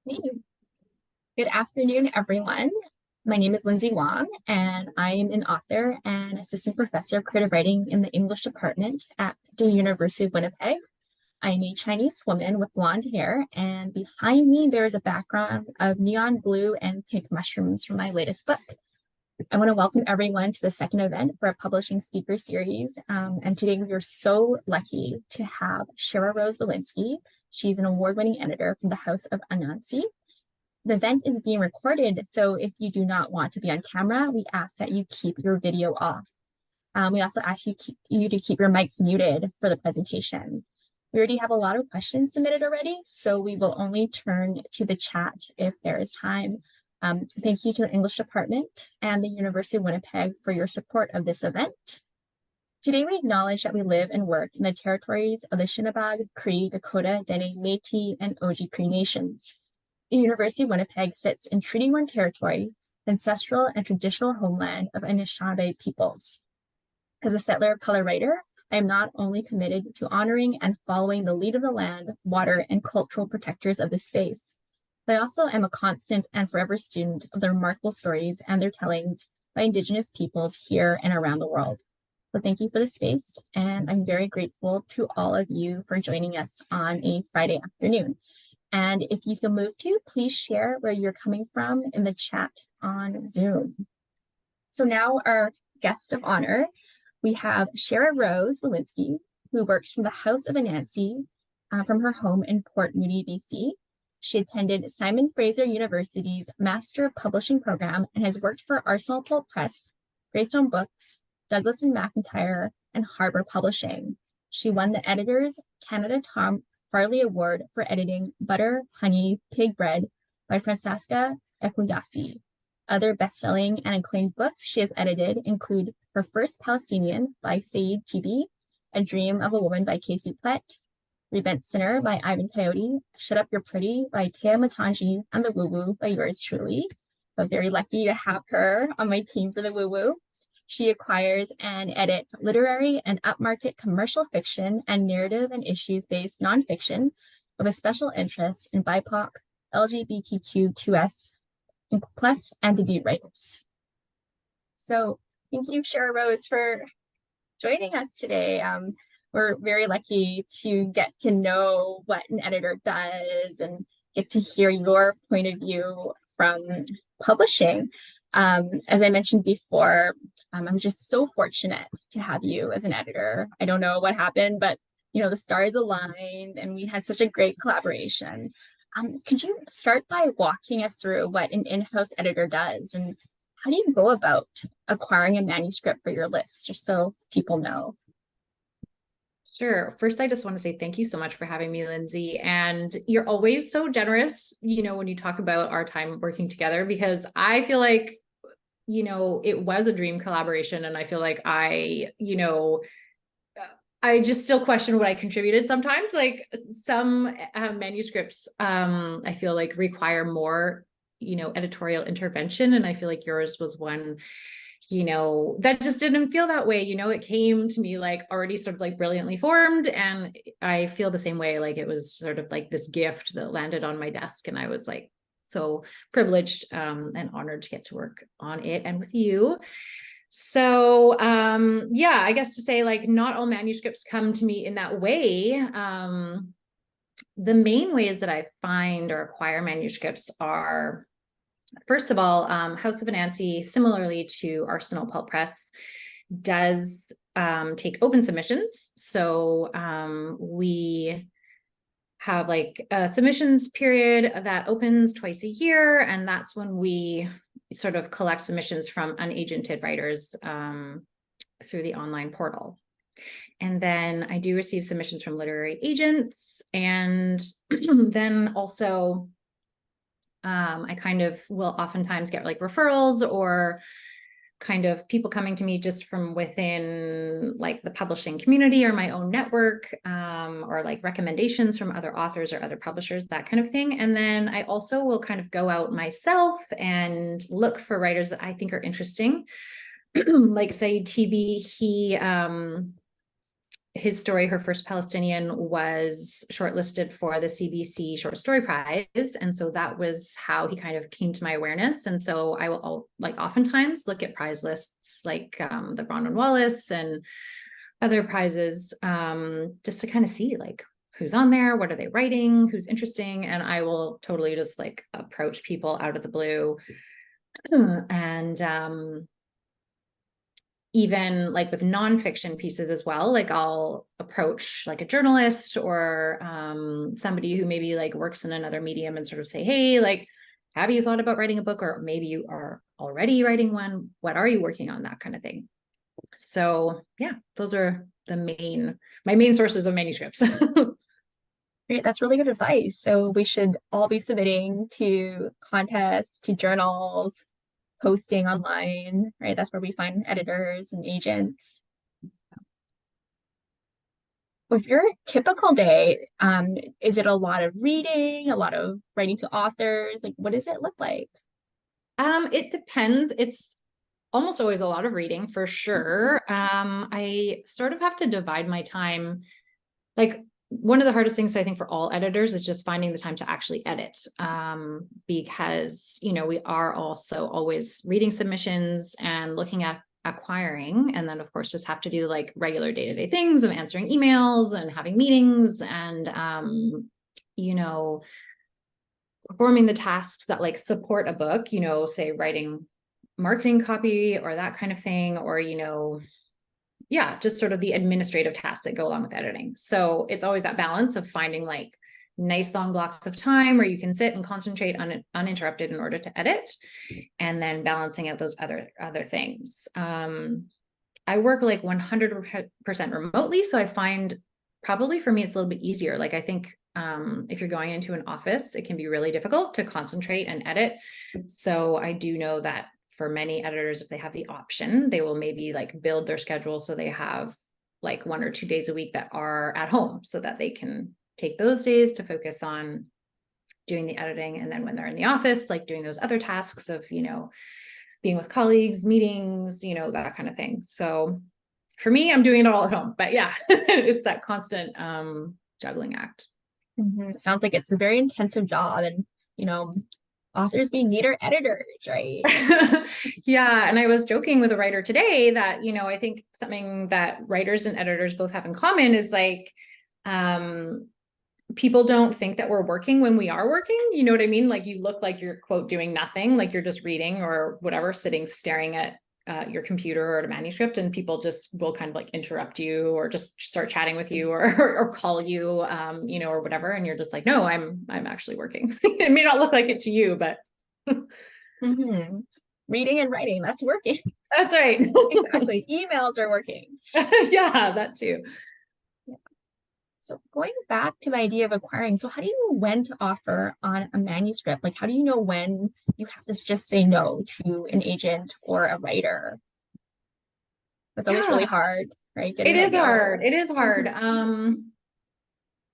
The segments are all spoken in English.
Hey, good afternoon, everyone. My name is Lindsay Wong, and I am an author and assistant professor of creative writing in the English department at the University of Winnipeg. I am a Chinese woman with blonde hair, and behind me there is a background of neon blue and pink mushrooms from my latest book. I want to welcome everyone to the second event for a publishing speaker series. And today we are so lucky to have Shirarose Wilensky. She's an award-winning editor from the House of Anansi. The event is being recorded, so if you do not want to be on camera, we ask that you keep your video off. We also ask you to keep your mics muted for the presentation. We already have a lot of questions submitted already, so we will only turn to the chat if there is time. Thank you to the English department and the University of Winnipeg for your support of this event. Today, we acknowledge that we live and work in the territories of the Shinnebaug, Cree, Dakota, Dene, Métis, and Oji-Cree nations. The University of Winnipeg sits in Treaty 1 territory, the ancestral and traditional homeland of Anishinaabe peoples. As a settler of color writer, I am not only committed to honoring and following the lead of the land, water, and cultural protectors of this space, but I also am a constant and forever student of the remarkable stories and their tellings by Indigenous peoples here and around the world. So thank you for the space, and I'm very grateful to all of you for joining us on a Friday afternoon. And if you feel moved to, please share where you're coming from in the chat on Zoom. So now our guest of honor, we have Shirarose Wilensky, who works from the House of Anansi from her home in Port Moody, BC. She attended Simon Fraser University's Master of Publishing program and has worked for Arsenal Pulp Press, Greystone Books, Douglas and McIntyre, and Harbor Publishing. She won the Editors Canada Tom Farley Award for editing Butter, Honey, Pig Bread by Francesca Ekwuyasi. Other best-selling and acclaimed books she has edited include Her First Palestinian by Saeed Tibi, A Dream of a Woman by Casey Plett, Rebent Sinner by Ivan Coyote, Shut Up You're Pretty by Tea Matangi, and The Woo Woo by yours truly. So I'm very lucky to have her on my team for The Woo Woo. She acquires and edits literary and upmarket commercial fiction and narrative and issues-based nonfiction with a special interest in BIPOC, LGBTQ2S, plus, and debut writers. So thank you, Shirarose, for joining us today. We're very lucky to get to know what an editor does and get to hear your point of view from publishing. As I mentioned before, I'm just so fortunate to have you as an editor. I don't know what happened, but the stars aligned and we had such a great collaboration. Could you start by walking us through what an in-house editor does and how do you go about acquiring a manuscript for your list, just so people know? Sure. First, I just want to say thank you so much for having me, Lindsay. And you're always so generous, when you talk about our time working together, because I feel like, it was a dream collaboration. And I feel like I just still question what I contributed sometimes. Like some manuscripts, I feel like require more, editorial intervention. And I feel like yours was one that just didn't feel that way. It came to me like already sort of like brilliantly formed. And I feel the same way. Like it was sort of like this gift that landed on my desk. And I was like so privileged and honored to get to work on it and with you. So yeah, I guess to say like not all manuscripts come to me in that way. The main ways that I find or acquire manuscripts are, first of all, House of Anansi, similarly to Arsenal Pulp Press, does take open submissions. So we have like a submissions period that opens twice a year. And that's when we sort of collect submissions from unagented writers through the online portal. And then I do receive submissions from literary agents. And then also I kind of will oftentimes get like referrals or kind of people coming to me just from within like the publishing community or my own network, or like recommendations from other authors or other publishers, that kind of thing. And then I also will kind of go out myself and look for writers that I think are interesting. Like say TB, he his story, Her First Palestinian, was shortlisted for the CBC Short Story Prize. And so that was how he kind of came to my awareness. And so I will like oftentimes look at prize lists like the Bronwyn Wallace and other prizes, just to kind of see like who's on there, what are they writing, who's interesting. And I will totally just like approach people out of the blue. And even like with nonfiction pieces as well, like I'll approach like a journalist or somebody who maybe like works in another medium and sort of say, hey, like, have you thought about writing a book? Or maybe you are already writing one. What are you working on? That kind of thing. So yeah, those are my main sources of manuscripts. Great, that's really good advice. So we should all be submitting to contests, to journals, posting online, right? That's where we find editors and agents. With your typical day, is it a lot of reading, a lot of writing to authors? Like, what does it look like? It depends. It's almost always a lot of reading for sure. I sort of have to divide my time. Like one of the hardest things I think for all editors is just finding the time to actually edit, because, you know, we are also always reading submissions and looking at acquiring, and then of course just have to do like regular day-to-day things of answering emails and having meetings and, you know, performing the tasks that like support a book, you know, say writing marketing copy or that kind of thing, or, you know, yeah, just sort of the administrative tasks that go along with editing. So it's always that balance of finding like nice long blocks of time where you can sit and concentrate uninterrupted in order to edit, and then balancing out those other things. I work like 100% remotely, so I find probably for me it's a little bit easier. Like I think if you're going into an office, it can be really difficult to concentrate and edit. So I do know that for many editors, if they have the option, they will maybe like build their schedule so they have like 1 or 2 days a week that are at home so that they can take those days to focus on doing the editing. And then when they're in the office, like doing those other tasks of, you know, being with colleagues, meetings, you know, that kind of thing. So for me, I'm doing it all at home, but yeah, it's that constant juggling act. Sounds like it's a very intensive job, and you know, authors being neater editors, right? Yeah. And I was joking with a writer today that, you know, I think something that writers and editors both have in common is like, people don't think that we're working when we are working. You know what I mean? Like you look like you're quote doing nothing, like you're just reading or whatever, sitting, staring at your computer or a manuscript, and people just will kind of like interrupt you or just start chatting with you or call you, you know, or whatever. And you're just like, no, I'm actually working. It may not look like it to you, but Reading and writing, that's working. that's right. Exactly. Emails are working. Yeah, that too. Yeah. So going back to the idea of acquiring, so how do you know when to offer on a manuscript? Like, how do you know when you have to just say no to an agent or a writer? That's always really Yeah, hard, right? it Getting that is no. hard. It is hard.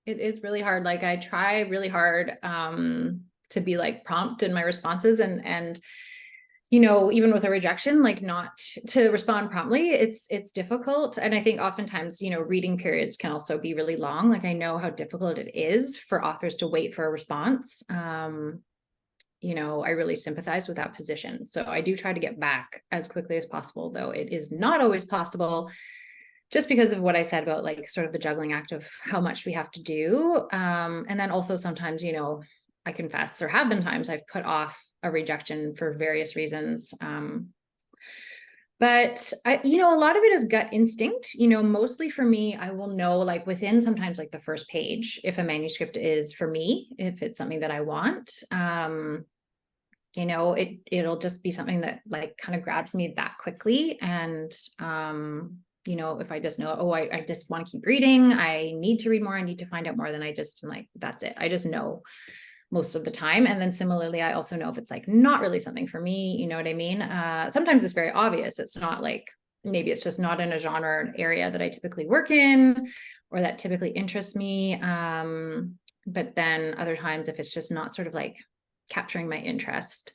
It is really hard. Like I try really hard to be like prompt in my responses, and you know, even with a rejection, like not to respond promptly, it's difficult. And I think oftentimes, you know, reading periods can also be really long. Like I know how difficult it is for authors to wait for a response. You know, I really sympathize with that position. So I do try to get back as quickly as possible, though it is not always possible, just because of what I said about like sort of the juggling act of how much we have to do. And then also sometimes, you know, I confess there have been times I've put off a rejection for various reasons. But I, you know, a lot of it is gut instinct, you know, mostly for me, I will know like within sometimes like the first page, if a manuscript is for me, if it's something that I want, you know, it'll just be something that like kind of grabs me that quickly. And, you know, if I just know, oh, I just want to keep reading, I need to read more, I need to find out more, then I just like, that's it. I just know most of the time. And then similarly, I also know if it's like not really something for me, you know what I mean? Sometimes it's very obvious. It's not like, maybe it's just not in a genre or an area that I typically work in, or that typically interests me. But then other times, if it's just not sort of like capturing my interest.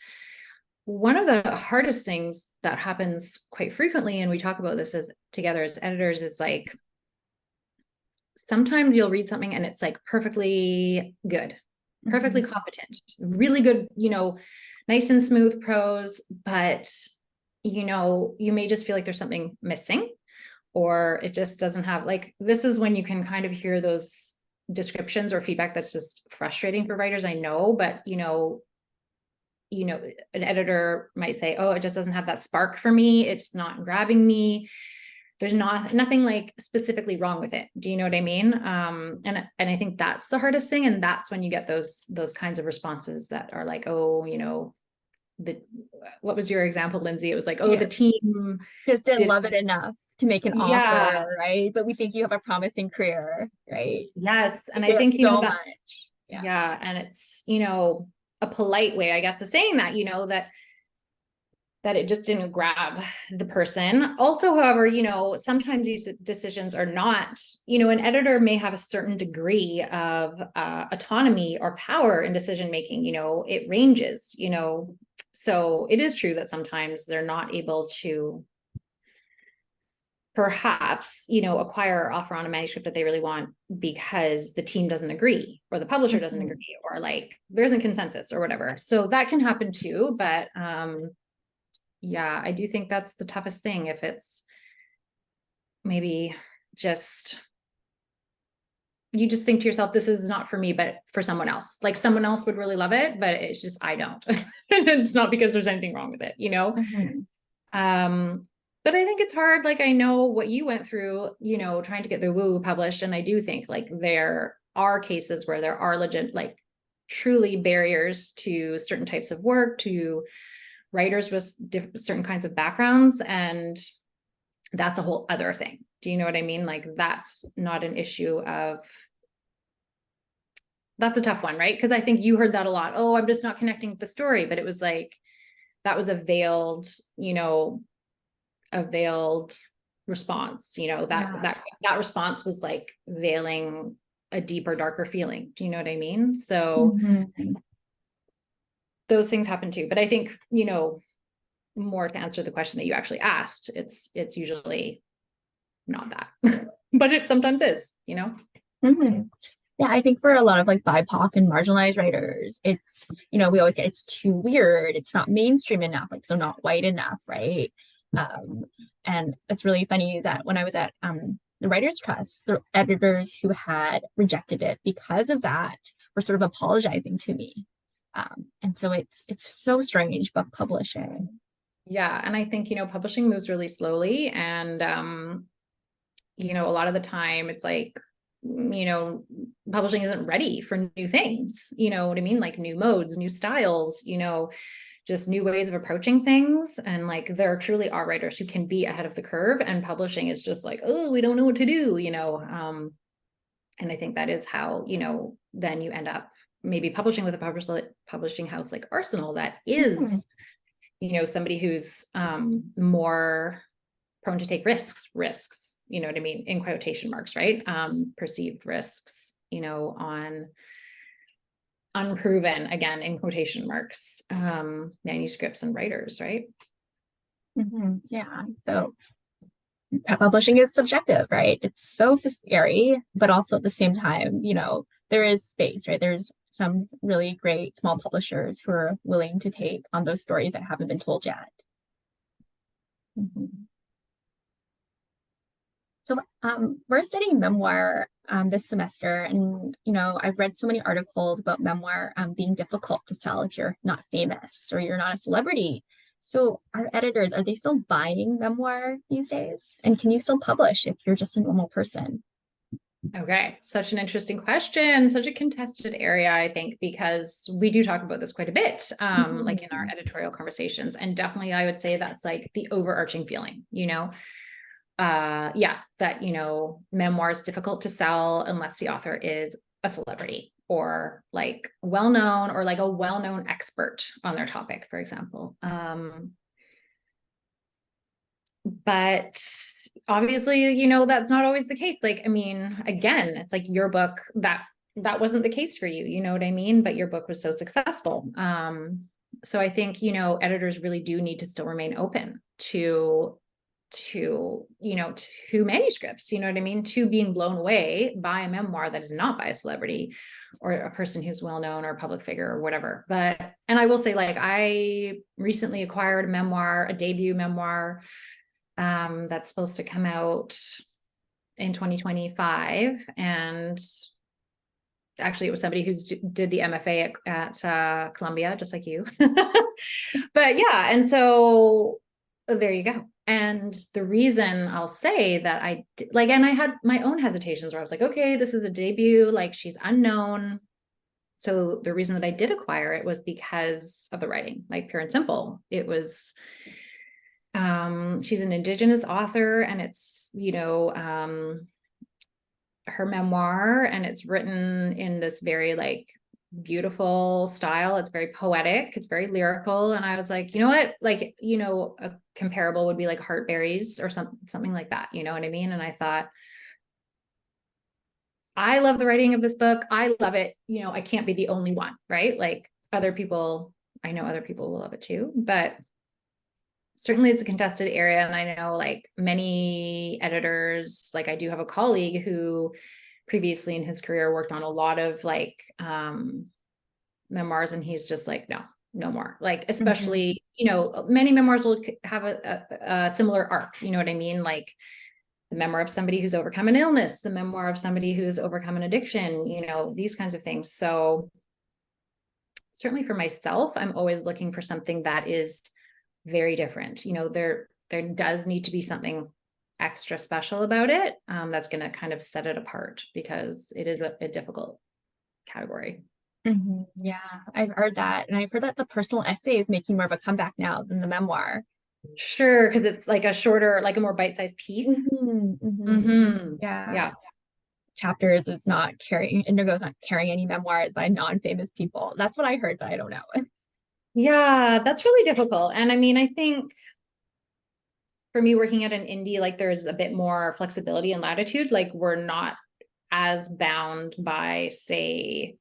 One of the hardest things that happens quite frequently, and we talk about this as together as editors, is like sometimes you'll read something and it's like perfectly good, perfectly Mhm. competent, really good, nice and smooth prose, but you may just feel like there's something missing, or it just doesn't have, like, this is when you can kind of hear those descriptions or feedback that's just frustrating for writers, I know, but an editor might say, oh, it just doesn't have that spark for me, it's not grabbing me, there's nothing like specifically wrong with it. Do you know what I mean? And I think that's the hardest thing. And that's when you get those kinds of responses that are like, oh, what was your example, Lindsay? It was like, oh, Yeah, the team just didn't did. love it enough to make an Yeah. offer, right? But we think you have a promising career, right? Yes. We And I hear that think, so that, much. Yeah. yeah. And it's, a polite way, I guess, of saying that, that it just didn't grab the person. Also, however, sometimes these decisions are not, an editor may have a certain degree of autonomy or power in decision making, it ranges, so it is true that sometimes they're not able to perhaps, acquire or offer on a manuscript that they really want because the team doesn't agree or the publisher doesn't Mhm. agree, or like there isn't consensus or whatever. So that can happen too. But yeah, I do think that's the toughest thing. If it's maybe just, you just think to yourself, this is not for me, but for someone else, like someone else would really love it, but it's just, I don't. And it's not because there's anything wrong with it, Mhm. Um, but I think it's hard. Like, I know what you went through, trying to get the woo published. And I do think like there are cases where there are legit, like truly barriers to certain types of work, to writers with certain kinds of backgrounds. And that's a whole other thing. Do you know what I mean? Like, that's not an issue of, that's a tough one, right? Because I think you heard that a lot. Oh, I'm just not connecting with the story. But it was like, that was you know, a veiled response, that Yeah. that response was like veiling a deeper, darker feeling. Do you know what I mean? So Mhm. those things happen too. But I think, more to answer the question that you actually asked, it's usually not that. But it sometimes is. Mhm. Yeah, I think for a lot of like BIPOC and marginalized writers, it's, we always get it's too weird, it's not mainstream enough, like so not white enough, right? Um, and it's really funny is that when I was at the Writers Trust, the editors who had rejected it because of that were sort of apologizing to me. And so it's so strange book publishing. Yeah. And I think, publishing moves really slowly. And a lot of the time it's like, publishing isn't ready for new things, you know what I mean? Like new modes, new styles, just new ways of approaching things. And like, there truly are writers who can be ahead of the curve, and publishing is just like, oh, we don't know what to do. And I think that is how, then you end up maybe publishing with a publishing house like Arsenal that Mhm. is, somebody who's more prone to take risks, you know what I mean? In quotation marks, right? Perceived risks, on unproven, again, in quotation marks, manuscripts and writers, right? Mhm. Yeah. So publishing is subjective, right? It's so scary, but also at the same time, there is space, right? There's some really great small publishers who are willing to take on those stories that haven't been told yet. Mhm. So we're studying memoir this semester, and I've read so many articles about memoir being difficult to sell if you're not famous or you're not a celebrity. So our editors, are they still buying memoir these days? And can you still publish if you're just a normal person? Okay, such an interesting question, such a contested area, I think, because we do talk about this quite a bit, like in our Mhm. editorial conversations. And definitely I would say that's like the overarching feeling, yeah, that, memoir is difficult to sell unless the author is a celebrity or like well-known, or like a well-known expert on their topic, for example. But obviously, that's not always the case. Like, I mean, again, it's like your book, that wasn't the case for you, you know what I mean? But your book was so successful. So I think, editors really do need to still remain open to to, to manuscripts, you know what I mean? To being blown away by a memoir that is not by a celebrity or a person who's well known or a public figure or whatever. And I will say, like, I recently acquired a memoir, a debut memoir, that's supposed to come out in 2025. And actually it was somebody who's did the MFA at Columbia, just like you. But yeah, and so there you go. And the reason I'll say that and I had my own hesitations where I was like, okay, this is a debut, like she's unknown. So the reason that I did acquire it was because of the writing, like pure and simple. It was, she's an Indigenous author, and it's, her memoir, and it's written in this very like beautiful style. It's very poetic, it's very lyrical. And I was like, you know what, like, a comparable would be like Heartberries or something like that, you know what I mean? And I thought, I love the writing of this book, I love it, I can't be the only one, right? Like I know other people will love it too, but certainly it's a contested area. And I know like many editors, like I do have a colleague who previously in his career worked on a lot of like memoirs, and he's just like, no more. Like, especially, many memoirs will have a similar arc, you know what I mean? Like the memoir of somebody who's overcome an illness, the memoir of somebody who's overcome an addiction, these kinds of things. So certainly for myself, I'm always looking for something that is very different. There does need to be something extra special about it, that's going to kind of set it apart, because it is a difficult category. Yeah, I've heard that. And I've heard that the personal essay is making more of a comeback now than the memoir. Sure, because it's like a shorter, like a more bite-sized piece. Yeah. Yeah. Chapters is not carrying, Indigo's not carrying any memoirs by non-famous people. That's what I heard, but I don't know. Yeah, that's really difficult. And I mean, I think for me working at an indie, like there's a bit more flexibility and latitude. Like we're not as bound by, say,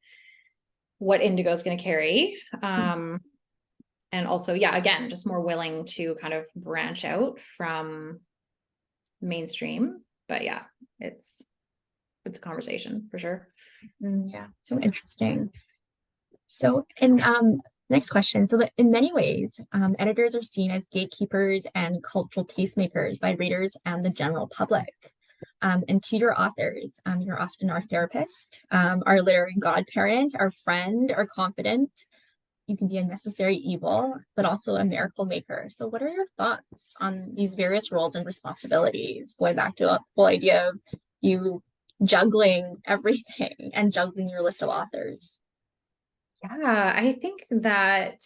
what Indigo is going to carry. And also, yeah, again, just more willing to kind of branch out from mainstream. But yeah, it's a conversation for sure. Yeah, so interesting. So, and next question. So, that in many ways, editors are seen as gatekeepers and cultural tastemakers by readers and the general public. And to your authors, you're often our therapist, our literary godparent, our friend, our confidant. You can be a necessary evil, but also a miracle maker. So, what are your thoughts on these various roles and responsibilities? Going back to the whole idea of you juggling everything and juggling your list of authors. Yeah, I think that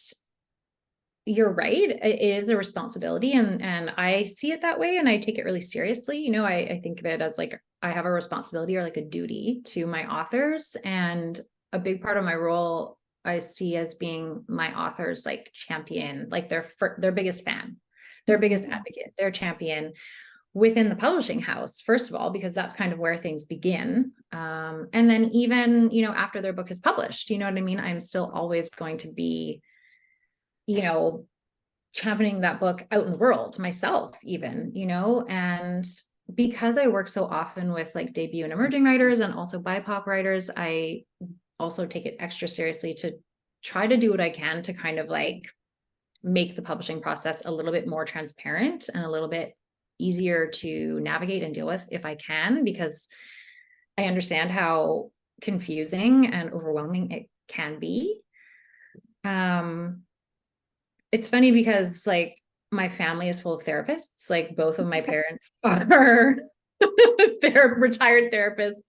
you're right. It is a responsibility, and I see it that way, and I take it really seriously. I think of it as like I have a responsibility or like a duty to my authors, and a big part of my role I see as being my authors like champion, like their biggest fan, their biggest advocate, their champion within the publishing house, first of all, because that's kind of where things begin. And then even, after their book is published, you know what I mean? I'm still always going to be, championing that book out in the world myself, even, and because I work so often with like debut and emerging writers and also BIPOC writers, I also take it extra seriously to try to do what I can to kind of like make the publishing process a little bit more transparent and a little bit easier to navigate and deal with if I can, because I understand how confusing and overwhelming it can be. It's funny because like my family is full of therapists. Like both of my parents are they're retired therapists,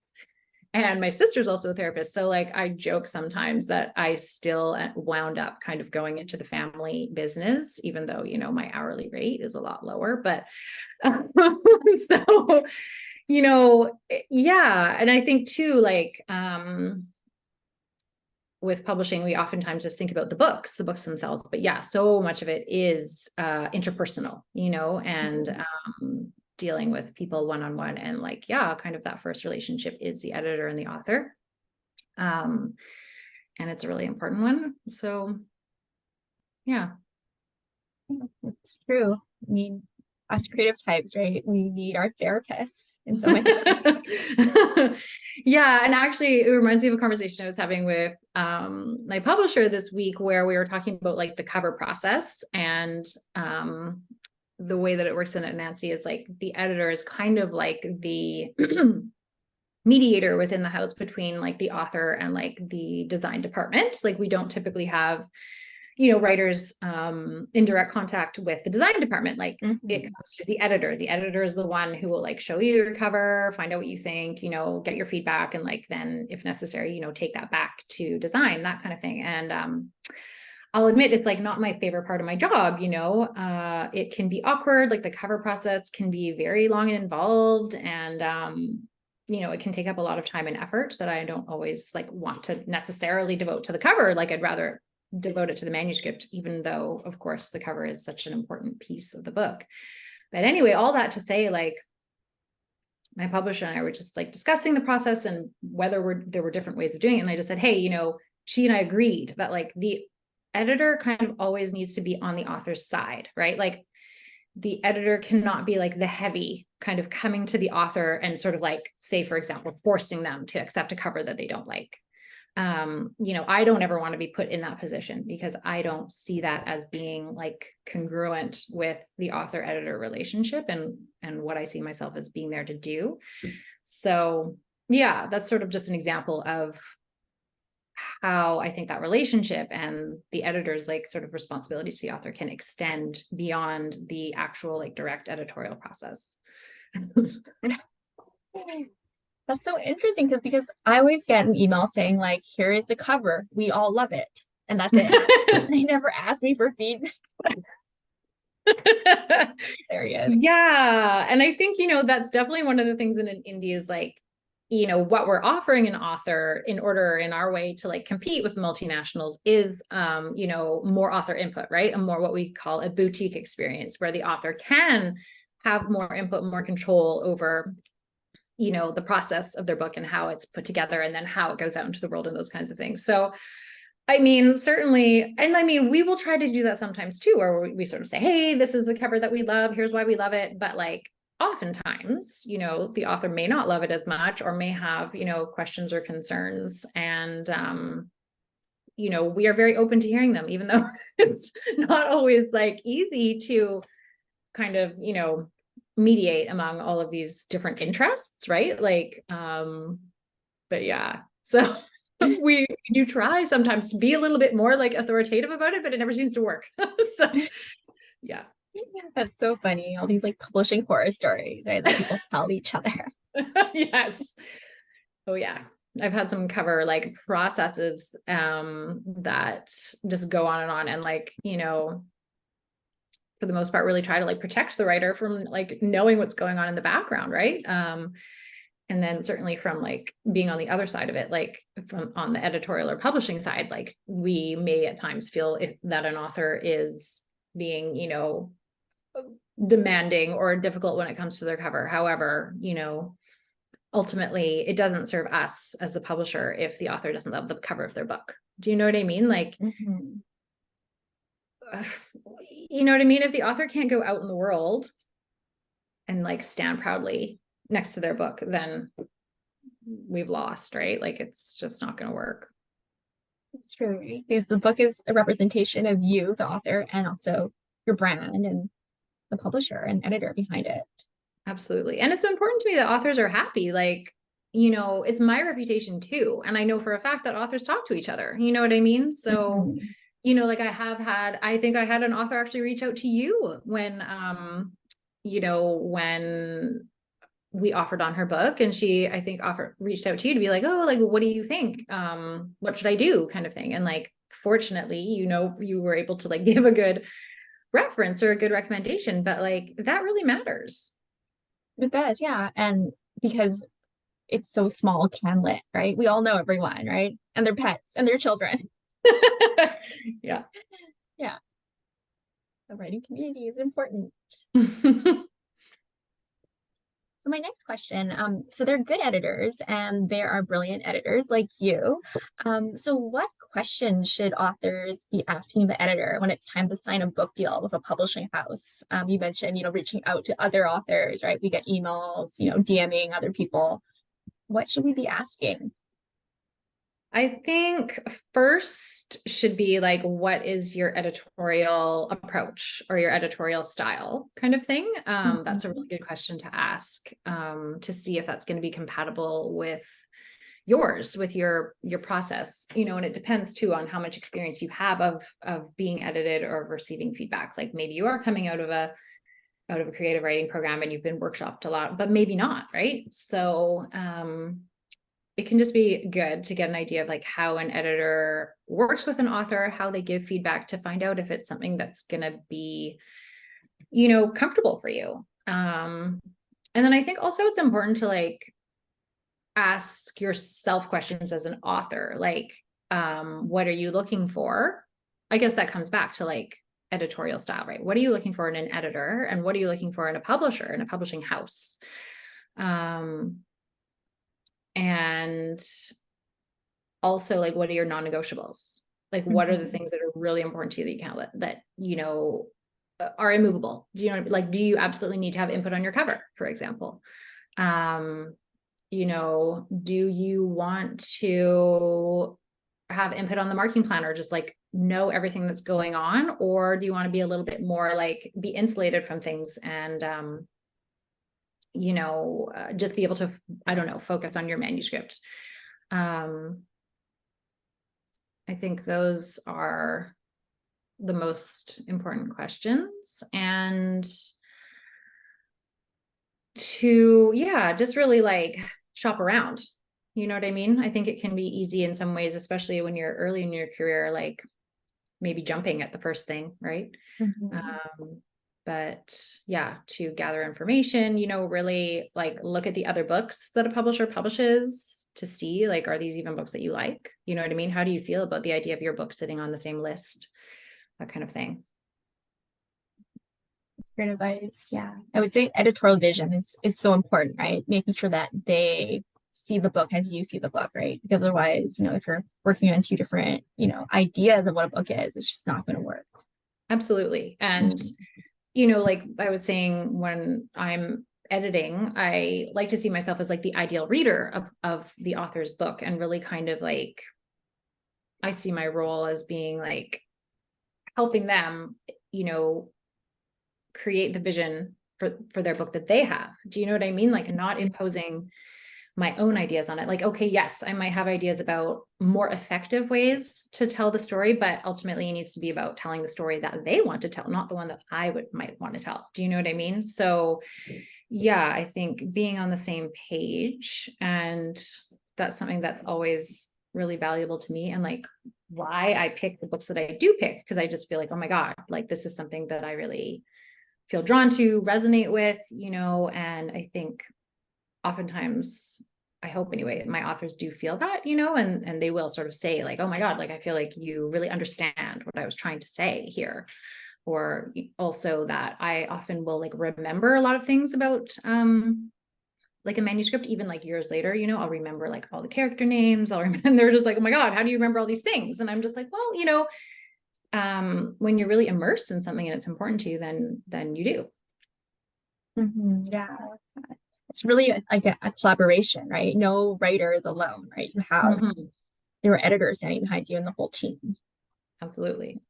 and my sister's also a therapist. So like I joke sometimes that I still wound up kind of going into the family business, even though, my hourly rate is a lot lower, but so, yeah. And I think too, like, with publishing, we oftentimes just think about the books themselves, but yeah, so much of it is interpersonal, and dealing with people one-on-one, and like, yeah, kind of that first relationship is the editor and the author. And it's a really important one. So yeah. It's true. I mean, us creative types, right? We need our therapists in so many ways. Yeah. And actually it reminds me of a conversation I was having with my publisher this week where we were talking about like the cover process and the way that it works in Anansi is like the editor is kind of like the mediator within the house between like the author and like the design department. Like we don't typically have, you know, writers in direct contact with the design department. Like it comes through the editor. The editor is the one who will like show you your cover, find out what you think, you know, get your feedback, and like then if necessary, you know, take that back to design, that kind of thing. And I'll admit it's like not my favorite part of my job, you know. It can be awkward, like the cover process can be very long and involved, and you know, it can take up a lot of time and effort that I don't always like want to necessarily devote to the cover. Like I'd rather devote it to the manuscript, even though of course the cover is such an important piece of the book. But anyway, all that to say, like my publisher and I were just like discussing the process and whether there were different ways of doing it. And I just said, hey, you know, she and I agreed that like the editor kind of always needs to be on the author's side, right? Like the editor cannot be like the heavy kind of coming to the author and sort of like, say, for example, forcing them to accept a cover that they don't like. You know, I don't ever want to be put in that position because I don't see that as being like congruent with the author editor relationship and what I see myself as being there to do. So yeah, that's sort of just an example of how I think that relationship and the editor's like sort of responsibility to the author can extend beyond the actual like direct editorial process. That's so interesting because I always get an email saying like, here is the cover. We all love it. And that's it. They never ask me for feedback. There he is. Yeah. And I think, you know, that's definitely one of the things in an indie is like, you know, what we're offering an author in order in our way to like compete with multinationals is, you know, more author input, right? And more what we call a boutique experience where the author can have more input, more control over, you know, the process of their book and how it's put together and then how it goes out into the world and those kinds of things. So, I mean, certainly, and I mean, we will try to do that sometimes too, where we sort of say, hey, this is a cover that we love. Here's why we love it. But like, oftentimes, you know, the author may not love it as much or may have, you know, questions or concerns. And, you know, we are very open to hearing them, even though it's not always like easy to kind of, you know, mediate among all of these different interests, right? Like, but yeah, so we do try sometimes to be a little bit more like authoritative about it, but it never seems to work. So yeah. That's so funny. All these like publishing horror stories, right, that people tell each other. Yes. Oh yeah. I've had some cover like processes that just go on and like, you know, for the most part, really try to like protect the writer from like knowing what's going on in the background, right? And then certainly from like being on the other side of it, like from on the editorial or publishing side, like we may at times feel if that an author is being, you know, demanding or difficult when it comes to their cover. However, you know, ultimately it doesn't serve us as a publisher if the author doesn't love the cover of their book. Do you know what I mean? Like, you know what I mean? If the author can't go out in the world and like stand proudly next to their book, then we've lost, right? Like it's just not going to work. It's true, right? Because the book is a representation of you, the author, and also your brand and the publisher and editor behind it. Absolutely. And it's so important to me that authors are happy. Like, you know, it's my reputation too. And I know for a fact that authors talk to each other. You know what I mean? So, you know, like I think I had an author actually reach out to you when, you know, when we offered on her book, and she, I think reached out to you to be like, oh, like, what do you think? What should I do? Kind of thing. And like, fortunately, you know, you were able to like give a good reference or a good recommendation, but like, that really matters. It does, yeah. And because it's so small, Canlit, right? We all know everyone, right? And their pets and their children. Yeah. Yeah. The writing community is important. So my next question, so they're good editors and there are brilliant editors like you. So what questions should authors be asking the editor when it's time to sign a book deal with a publishing house? You mentioned, reaching out to other authors, right? We get emails, DMing other people. What should we be asking? I think first should be like, what is your editorial approach or your editorial style kind of thing? That's a really good question to ask, to see if that's going to be compatible with yours, with your process, and it depends too on how much experience you have of being edited or receiving feedback. Like maybe you are coming out of a creative writing program and you've been workshopped a lot, but maybe not, right? So it can just be good to get an idea of like how an editor works with an author, how they give feedback, to find out if it's something that's going to be, comfortable for you. And then I think also it's important to like ask yourself questions as an author, like, what are you looking for? I guess that comes back to like editorial style, right? What are you looking for in an editor, and what are you looking for in a publisher, in a publishing house? And also, like, what are your non-negotiables? Like, what are the things that are really important to you that you can't let, that, are immovable? Do you absolutely need to have input on your cover, for example? Do you want to have input on the marketing plan, or just like know everything that's going on? Or do you want to be a little bit more like be insulated from things and, just be able to, I don't know, focus on your manuscript? I think those are the most important questions. And to, just really like shop around. You know what I mean? I think it can be easy in some ways, especially when you're early in your career, like maybe jumping at the first thing, right? But to gather information, really like look at the other books that a publisher publishes to see, like, are these even books that you like? You know what I mean? How do you feel about the idea of your book sitting on the same list? That kind of thing. Great advice. Yeah. I would say editorial vision is so important, right? Making sure that they see the book as you see the book, right? Because otherwise, if you're working on two different, ideas of what a book is, it's just not going to work. Absolutely. And like I was saying, when I'm editing, I like to see myself as like the ideal reader of the author's book, and really kind of like, I see my role as being like helping them, create the vision for their book that they have. Do you know what I mean? Like, not imposing my own ideas on it. Like, okay, yes, I might have ideas about more effective ways to tell the story, but ultimately it needs to be about telling the story that they want to tell, not the one that I might want to tell. Do you know what I mean? So I think being on the same page, and that's something that's always really valuable to me, and like why I pick the books that I do pick, because I just feel like, oh my God, like this is something that I really feel drawn to, resonate with, and I think oftentimes, I hope anyway, my authors do feel that, and they will sort of say like, oh my God, like I feel like you really understand what I was trying to say here. Or also that I often will like remember a lot of things about like a manuscript, even like years later, I'll remember like all the character names. I'll remember, they're just like, oh my God, how do you remember all these things? And I'm just like, well, when you're really immersed in something and it's important to you, then you do. Yeah. It's really like a collaboration, right? No writer is alone, right? There are editors standing behind you and the whole team. Absolutely.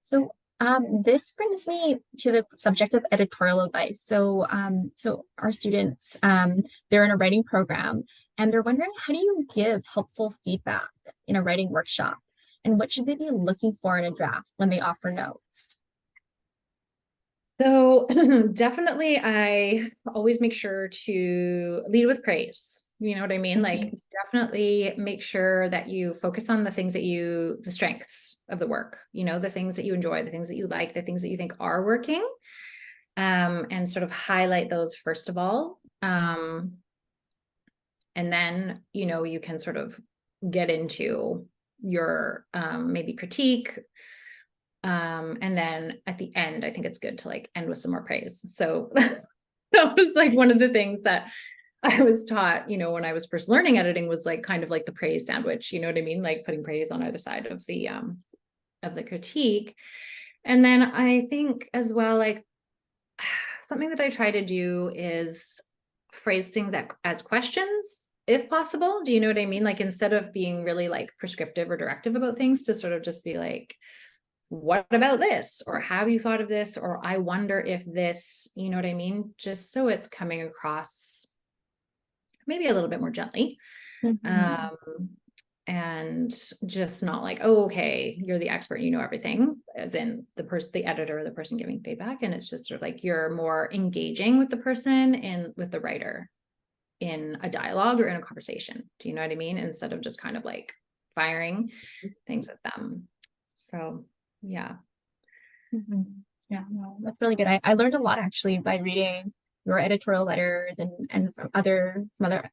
So this brings me to the subject of editorial advice. So our students, they're in a writing program and they're wondering, how do you give helpful feedback in a writing workshop? And what should they be looking for in a draft when they offer notes? So definitely, I always make sure to lead with praise. You know what I mean? Like, definitely make sure that you focus on the things the strengths of the work, the things that you enjoy, the things that you like, the things that you think are working, and sort of highlight those first of all. And then, you can sort of get into your maybe critique. And then at the end, I think it's good to like end with some more praise. So that was like one of the things that I was taught, when I was first learning editing, was like kind of like the praise sandwich, you know what I mean? Like putting praise on either side of the critique. And then I think as well, like something that I try to do is phrase things as questions, if possible. Do you know what I mean? Like instead of being really like prescriptive or directive about things, to sort of just be like, what about this? Or have you thought of this? Or I wonder if this, you know what I mean? Just so it's coming across maybe a little bit more gently. Mhm. And just not like, oh, okay, you're the expert, you know everything, as in the editor, the person giving feedback. And it's just sort of like you're more engaging with the person and with the writer in a dialogue or in a conversation. Do you know what I mean? Instead of just kind of like firing things at them. So yeah. Mhm. Yeah, no, that's really good. I learned a lot actually by reading your editorial letters and from other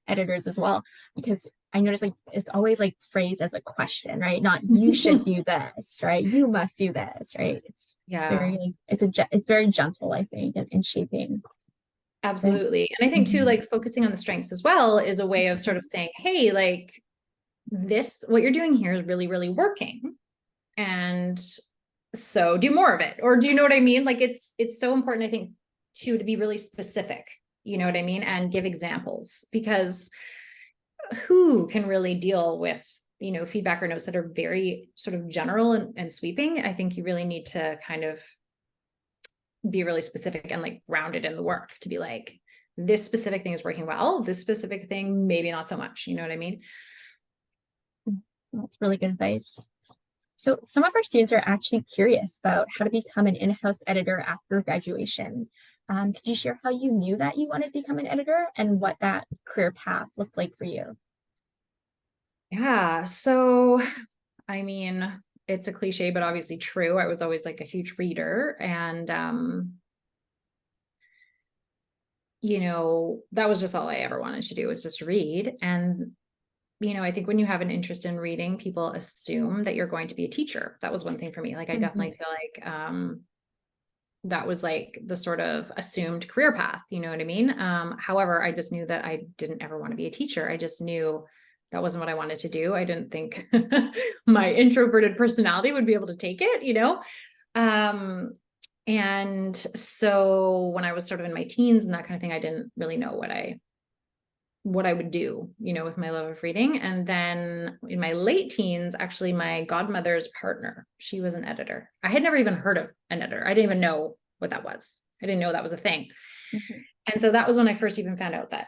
editors as well, because I noticed like it's always like phrased as a question, right? Not you should do this, right? You must do this, right? It's very Yeah, like it's very gentle, I think, in shaping the. absolutely. And I think too, Mhm. like focusing on the strengths as well is a way of sort of saying, hey, like this, what you're doing here is really, really working. And so do more of it. Or do you know what I mean? Like it's so important, I think, too, to be really specific, you know what I mean? And give examples, because who can really deal with, feedback or notes that are very sort of general and sweeping? I think you really need to kind of be really specific and like grounded in the work to be like, this specific thing is working well, this specific thing, maybe not so much, you know what I mean? That's really good advice. So some of our students are actually curious about how to become an in-house editor after graduation. Could you share how you knew that you wanted to become an editor and what that career path looked like for you? Yeah. So, I mean, it's a cliche, but obviously true. I was always like a huge reader, and that was just all I ever wanted to do, was just read. And I think when you have an interest in reading, people assume that you're going to be a teacher. That was one thing for me. Like I Mhm. definitely feel like that was like the sort of assumed career path, you know what I mean? However, I just knew that I didn't ever want to be a teacher. I just knew that wasn't what I wanted to do. I didn't think my introverted personality would be able to take it, you know? Um, and so when I was sort of in my teens and that kind of thing, I didn't really know what I would do, with my love of reading. And then in my late teens, actually my godmother's partner, she was an editor. I had never even heard of an editor. I didn't even know what that was. I didn't know that was a thing. Mhm. And so that was when I first even found out that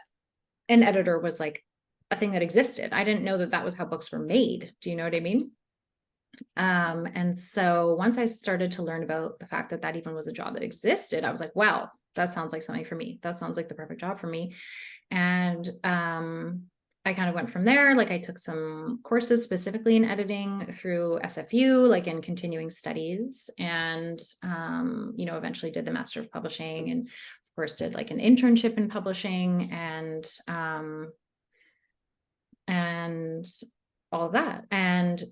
an editor was like a thing that existed. I didn't know that that was how books were made. Do you know what I mean? And so once I started to learn about the fact that that even was a job that existed, I was like, wow, that sounds like something for me. That sounds like the perfect job for me. And I kind of went from there. Like I took some courses specifically in editing through SFU, like in continuing studies, and eventually did the Master of Publishing, and of course did like an internship in publishing, and all of that. And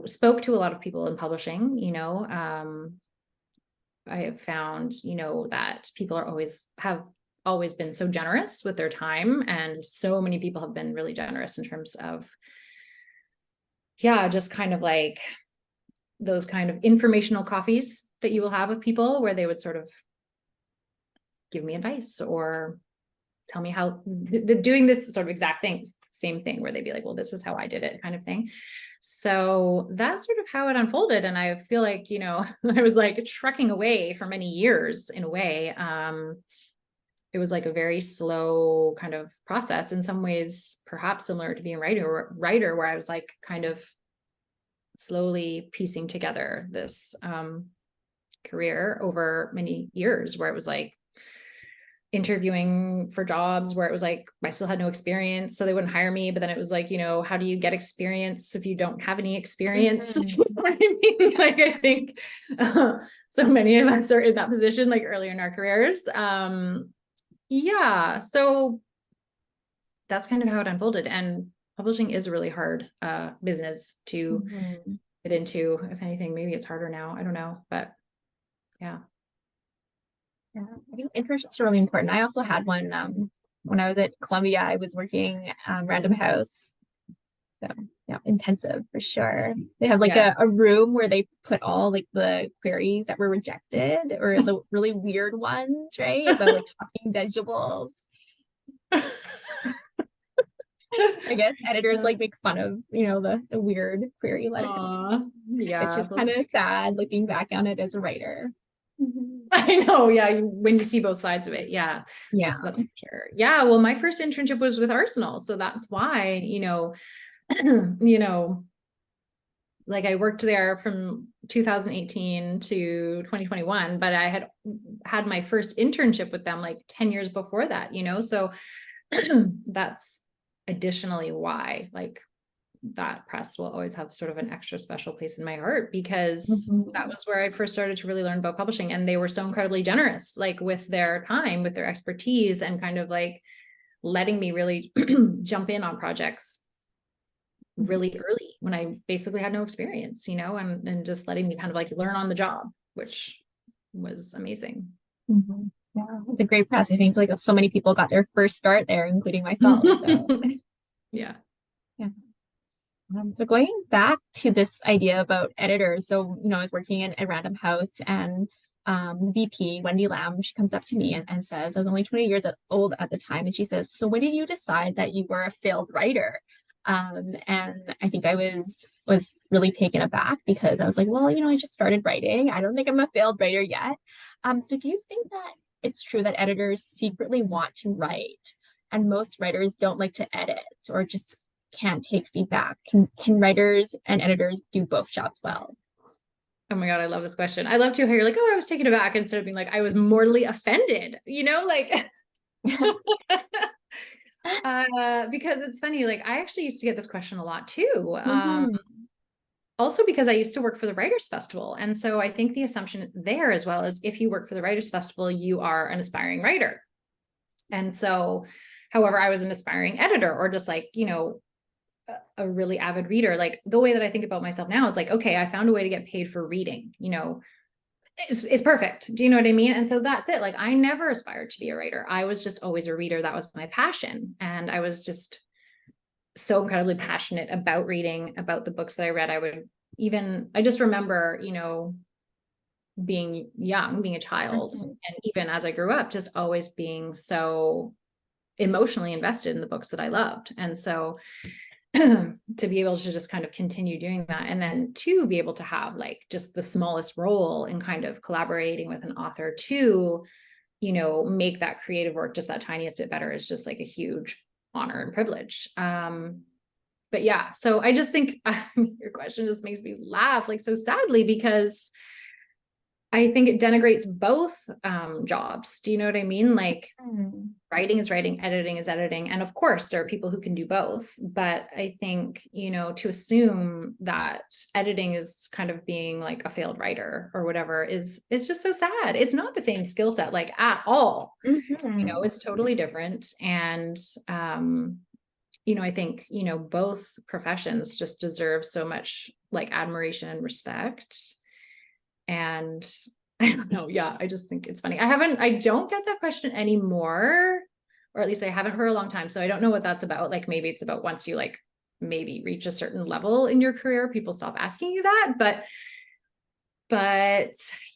spoke to a lot of people in publishing. I have found, that people have always been so generous with their time, and so many people have been really generous in terms of, yeah, just kind of like those kind of informational coffees that you will have with people where they would sort of give me advice or tell me how doing this sort of exact things, same thing, where they'd be like, well, this is how I did it, kind of thing. So that's sort of how it unfolded. And I feel like, I was like trekking away for many years in a way. It was like a very slow kind of process, in some ways, perhaps similar to being a writer, where I was like kind of slowly piecing together this career over many years, where it was like interviewing for jobs where it was like I still had no experience, so they wouldn't hire me. But then it was like, how do you get experience if you don't have any experience? Mhm. You know what I mean? Like I think so many of us are in that position like earlier in our careers. Yeah, so that's kind of how it unfolded. And publishing is a really hard business to Mhm. get into. If anything, maybe it's harder now. I don't know, but yeah. Yeah, I think internships are really important. I also had one when I was at Columbia. I was working Random House. So yeah, intensive for sure. They have like Yeah. a room where they put all like the queries that were rejected or the really weird ones, right? About like talking vegetables. I guess editors like make fun of, the weird query letters. It's Yeah, just those kind of sad looking back on it as a writer. I know, yeah, when you see both sides of it, yeah, Yeah. that's for sure. Yeah, well, my first internship was with Arsenal, so that's why, you know, like I worked there from 2018 to 2021, but I had my first internship with them like 10 years before that, so that's additionally why like that press will always have sort of an extra special place in my heart, because that was where I first started to really learn about publishing, and they were so incredibly generous, like with their time, with their expertise, and kind of like letting me really jump in on projects really early when I basically had no experience, and just letting me kind of like learn on the job, which was amazing. Mhm. Yeah, it's a great press. I think like so many people got their first start there, including myself. So Yeah. yeah. So going back to this idea about editors, so I was working in a Random House, and VP Wendy Lamb, she comes up to me and says, I was only 20 years old at the time, and she says, "So when did you decide that you were a failed writer?" And I think I was really taken aback because I was like, well, I just started writing. I don't think I'm a failed writer yet. So do you think that it's true that editors secretly want to write, and most writers don't like to edit or just can't take feedback? Can writers and editors do both jobs well? Oh my God, I love this question. I love to hear like, oh, I was taken aback, instead of being like, I was mortally offended, like because it's funny, like I actually used to get this question a lot too. Mhm. Also because I used to work for the Writers Festival. And so I think the assumption there as well is if you work for the Writers Festival, you are an aspiring writer. And so, however, I was an aspiring editor, or just like, a really avid reader. Like the way that I think about myself now is like, okay, I found a way to get paid for reading, is perfect. Do you know what I mean? And so that's it. Like I never aspired to be a writer. I was just always a reader. That was my passion. And I was just so incredibly passionate about reading, about the books that I read. I just remember, being young, being a child, Mhm. and even as I grew up, just always being so emotionally invested in the books that I loved. And so to be able to just kind of continue doing that, and then to be able to have like just the smallest role in kind of collaborating with an author to, make that creative work just that tiniest bit better, is just like a huge honor and privilege. But yeah, so I just think your question just makes me laugh like so sadly, because I think it denigrates both jobs. Do you know what I mean? Like Mhm. writing is writing, editing is editing. And of course, there are people who can do both. But I think, to assume that editing is kind of being like a failed writer or whatever it's just so sad. It's not the same skill set, like at all. Mhm. It's totally different. And I think, both professions just deserve so much like admiration and respect. And I don't know. Yeah, I just think it's funny. I don't get that question anymore, or at least I haven't for a long time. So I don't know what that's about. Like maybe it's about once you like maybe reach a certain level in your career, people stop asking you that. But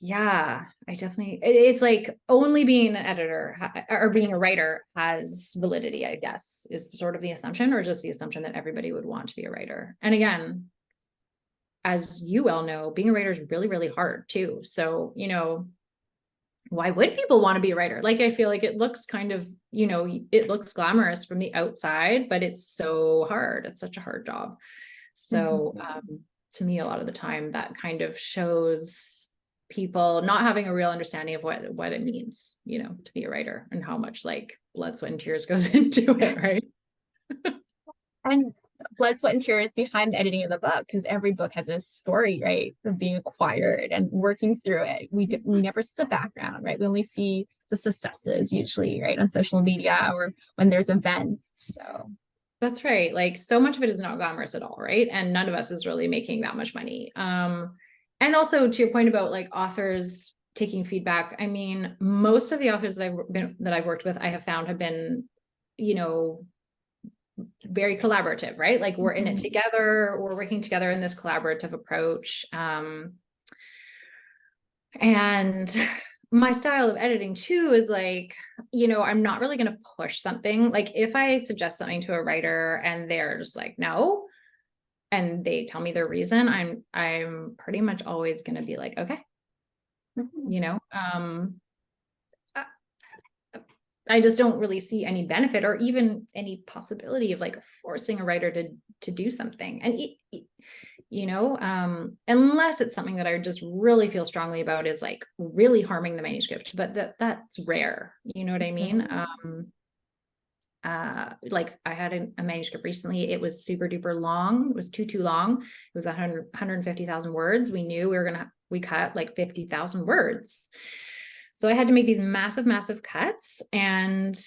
yeah, it's like only being an editor or being a writer has validity, I guess, is sort of the assumption, or just the assumption that everybody would want to be a writer. And again, as you well know, being a writer is really, really hard too. So, why would people want to be a writer? Like, I feel like it looks kind of, it looks glamorous from the outside, but it's so hard. It's such a hard job. So, to me, a lot of the time that kind of shows people not having a real understanding of what it means, to be a writer, and how much like blood, sweat, and tears goes into it, right? And blood, sweat, and tears behind the editing of the book, because every book has a story, right, of being acquired and working through it. We never see the background, right? We only see the successes usually, right, on social media or when there's events. So That's right. Like so much of it is not glamorous at all, right? And none of us is really making that much money. And also to your point about like authors taking feedback. I mean, most of the authors that I've worked with, I have found have been, you know, very collaborative, right? Like we're in it together, we're working together in this collaborative approach. And my style of editing too is like, you know, I'm not really going to push something. Like if I suggest something to a writer and they're just like, no, and they tell me their reason, I'm pretty much always going to be like, okay, you know, I just don't really see any benefit or even any possibility of like forcing a writer to do something. And you know, unless it's something that I just really feel strongly about is like really harming the manuscript, but that's rare. You know what I mean? Like I had a manuscript recently. It was super duper long. It was too long. It was 150,000 words. We knew we cut like 50,000 words. So I had to make these massive cuts, and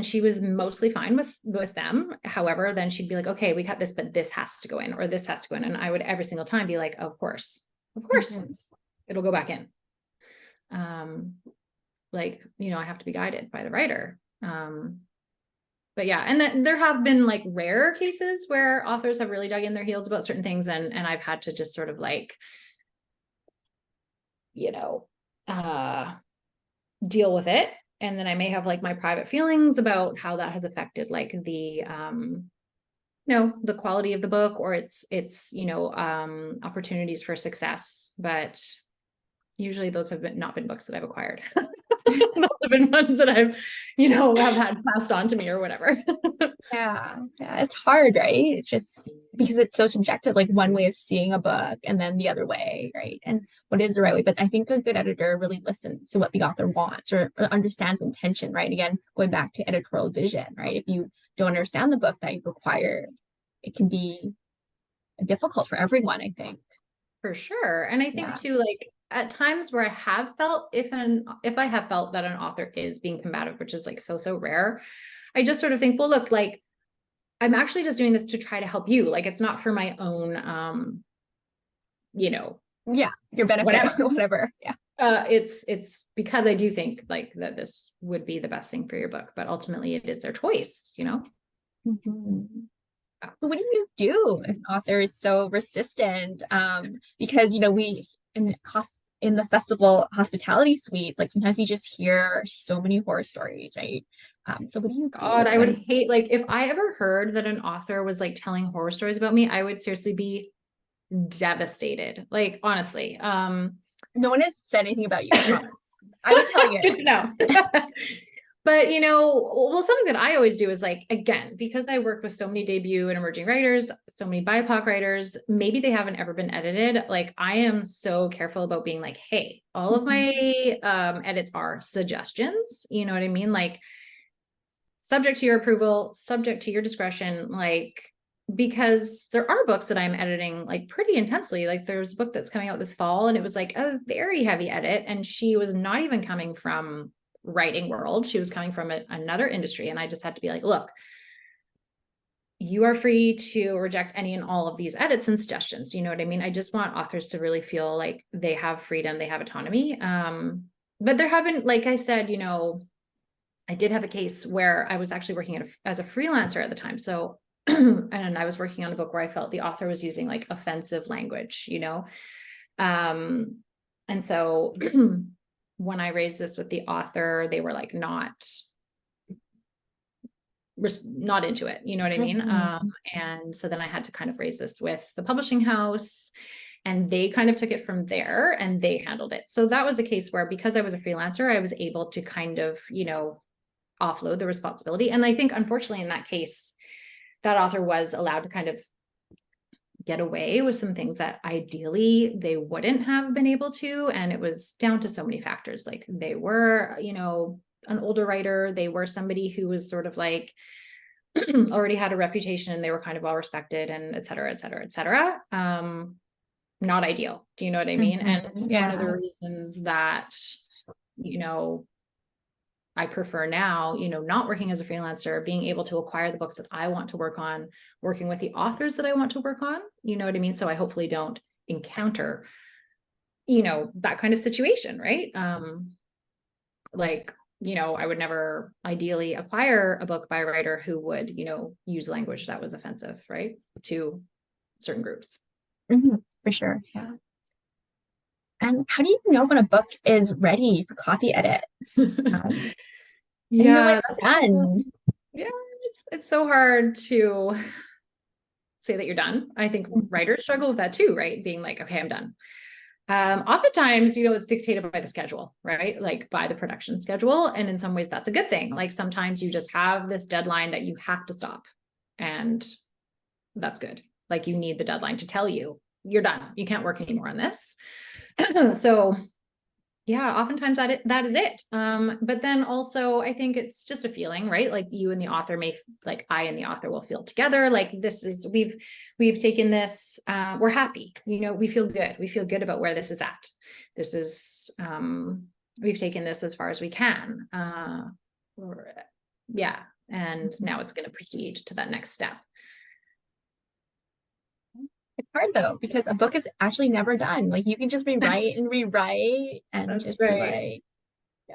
she was mostly fine with them. However, then she'd be like, okay, we cut this, but this has to go in, or this has to go in. And I would every single time be like, of course, it'll go back in. Like, you know, I have to be guided by the writer. But yeah, and then there have been like rare cases where authors have really dug in their heels about certain things, and I've had to just sort of like, you know, deal with it. And then I may have like my private feelings about how that has affected like the the quality of the book or its opportunities for success. But usually those have not been books that I've acquired. Those have been ones that I've, have had passed on to me or whatever. Yeah, it's hard, right? It's just because it's so subjective, like one way of seeing a book and then the other way, right? And what is the right way? But I think a good editor really listens to what the author wants or understands intention, right? Again, going back to editorial vision, right? If you don't understand the book that you've acquired, it can be difficult for everyone, I think. For sure. And I think too, like at times where I have felt if I have felt that an author is being combative, which is like so rare, I just sort of think, well, look, like I'm actually just doing this to try to help you. Like it's not for my own your benefit or whatever. Yeah. It's because I do think like that this would be the best thing for your book, but ultimately it is their choice, Mm-hmm. So what do you do if an author is so resistant? Because we in the festival hospitality suites, like sometimes we just hear so many horror stories, right? So what do you do? God, I would hate, like if I ever heard that an author was like telling horror stories about me, I would seriously be devastated. Like honestly. No one has said anything about you, I promise. I would tell you. No. But, something that I always do is like, again, because I work with so many debut and emerging writers, so many BIPOC writers, maybe they haven't ever been edited. Like I am so careful about being like, hey, all of my edits are suggestions. You know what I mean? Like subject to your approval, subject to your discretion, like, because there are books that I'm editing like pretty intensely. Like there's a book that's coming out this fall and it was like a very heavy edit. And she was not even coming from writing world. She was coming from another industry. And I just had to be like, look, you are free to reject any and all of these edits and suggestions. You know what I mean? I just want authors to really feel like they have freedom, they have autonomy. But there have been, like I said, I did have a case where I was actually working as a freelancer at the time. So, and I was working on a book where I felt the author was using like offensive language, and so when I raised this with the author, they were like not into it. You know what I mean? And so then I had to kind of raise this with the publishing house and they kind of took it from there and they handled it. So that was a case where, because I was a freelancer, I was able to kind of, offload the responsibility. And I think unfortunately in that case, that author was allowed to kind of get away with some things that ideally they wouldn't have been able to. And it was down to so many factors. Like they were, an older writer, they were somebody who was sort of like already had a reputation and they were kind of well respected and et cetera, et cetera, et cetera. Not ideal. Do you know what I mean? And one of the reasons that, I prefer now, not working as a freelancer, being able to acquire the books that I want to work on, working with the authors that I want to work on, you know what I mean? So I hopefully don't encounter that kind of situation, right? Like, I would never ideally acquire a book by a writer who would, use language that was offensive, right, to certain groups. For sure. Yeah. And how do you know when a book is ready for copy edits? And you know when Yeah, it's done. yeah, it's so hard to say that you're done. I think writers struggle with that too, right? Being like, okay, I'm done. Oftentimes, it's dictated by the schedule, right? Like by the production schedule. And in some ways that's a good thing. Like sometimes you just have this deadline that you have to stop, and that's good. Like you need the deadline to tell you you're done. You can't work anymore on this. So yeah, oftentimes that is it. But then also I think it's just a feeling, right? Like you and the author like I and the author will feel together. Like we've taken this, we're happy, we feel good. We feel good about where this is at. This is, we've taken this as far as we can. Yeah. And now it's going to proceed to that next step. It's hard though, because a book is actually never done. Like you can just rewrite and rewrite and That's just right. rewrite.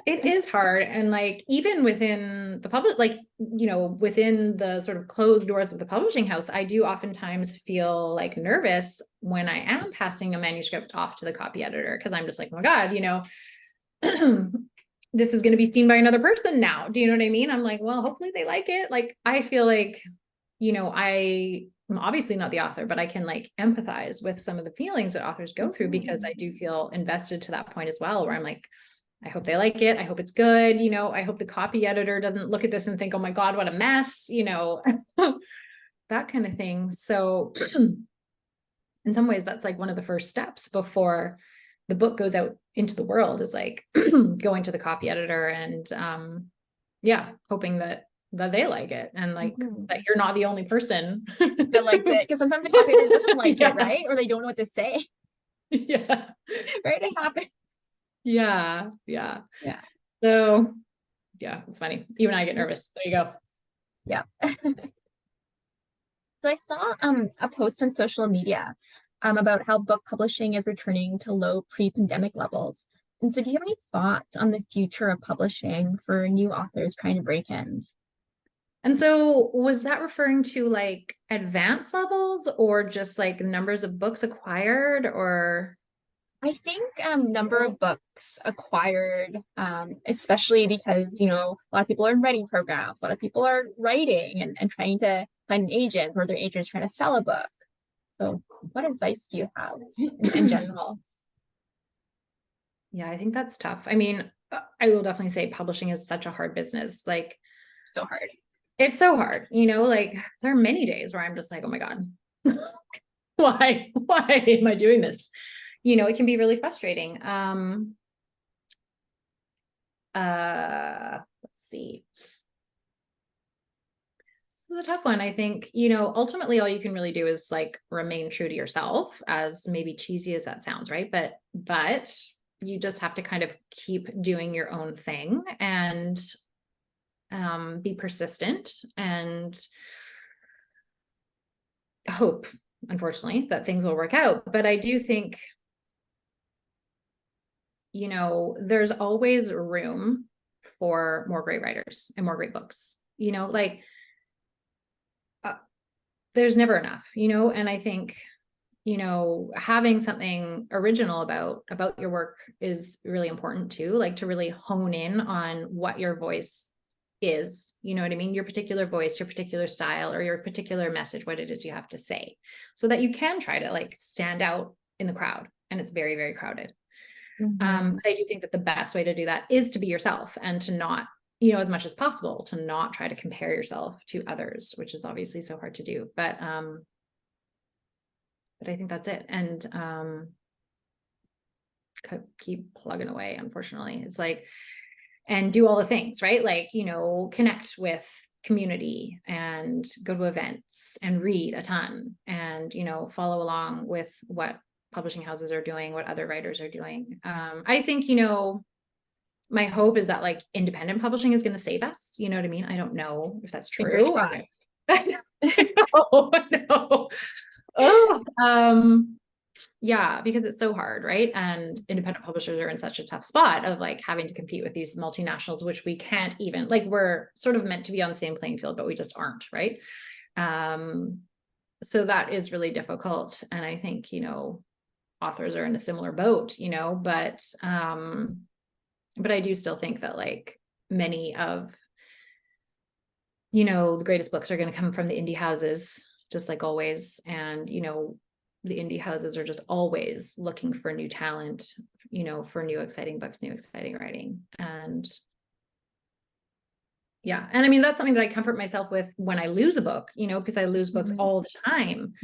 It is hard. And like, even within the public, like, within the sort of closed doors of the publishing house, I do oftentimes feel like nervous when I am passing a manuscript off to the copy editor. Cause I'm just like, oh my God, this is going to be seen by another person now. Do you know what I mean? I'm like, well, hopefully they like it. Like, I feel like, I'm obviously not the author, but I can like empathize with some of the feelings that authors go through, because I do feel invested to that point as well, where I'm like, I hope they like it. I hope it's good. I hope the copy editor doesn't look at this and think, oh my God, what a mess, that kind of thing. So in some ways, that's like one of the first steps before the book goes out into the world, is like going to the copy editor and, hoping that they like it, and like that you're not the only person that likes it. Because sometimes the copy editor doesn't like yeah. it, right? Or they don't know what to say. Yeah. Right? It happens. Yeah. So yeah, it's funny. Even I get nervous. There you go. Yeah. So I saw a post on social media about how book publishing is returning to low pre-pandemic levels. And so do you have any thoughts on the future of publishing for new authors trying to break in? And so was that referring to like advanced levels, or just like numbers of books acquired, or? I think number of books acquired, especially because, a lot of people are in writing programs, a lot of people are writing and trying to find an agent, or their agent's trying to sell a book. So what advice do you have in general? Yeah, I think that's tough. I mean, I will definitely say publishing is such a hard business. Like, So hard. it's so hard, like there are many days where I'm just like, oh my God, why am I doing this? It can be really frustrating. Let's see. This is a tough one. I think, ultimately all you can really do is like remain true to yourself, as maybe cheesy as that sounds, right? But you just have to kind of keep doing your own thing and be persistent, and hope, unfortunately, that things will work out. But I do think, there's always room for more great writers and more great books, like there's never enough, and I think, having something original about your work is really important too, like to really hone in on what your voice is, you know what I mean? Your particular voice, your particular style, or your particular message, what it is you have to say, so that you can try to like stand out in the crowd. And it's very, very crowded. But I do think that the best way to do that is to be yourself, and to not, as much as possible, to not try to compare yourself to others, which is obviously so hard to do. But I think that's it. And keep plugging away, unfortunately. It's like, and do all the things, right? Like, connect with community, and go to events, and read a ton, and, follow along with what publishing houses are doing, what other writers are doing. I think, my hope is that like independent publishing is going to save us. You know what I mean? I don't know if that's Fingers true. crossed. I know. Oh, Yeah, because it's so hard, right? And independent publishers are in such a tough spot of like having to compete with these multinationals, which we can't even, like, we're sort of meant to be on the same playing field, but we just aren't, right? Um, so that is really difficult. And I think, authors are in a similar boat, but I do still think that like many of, the greatest books are going to come from the indie houses, just like always. And, the indie houses are just always looking for new talent, for new exciting books, new exciting writing. And yeah. And I mean, that's something that I comfort myself with when I lose a book, because I lose books all the time.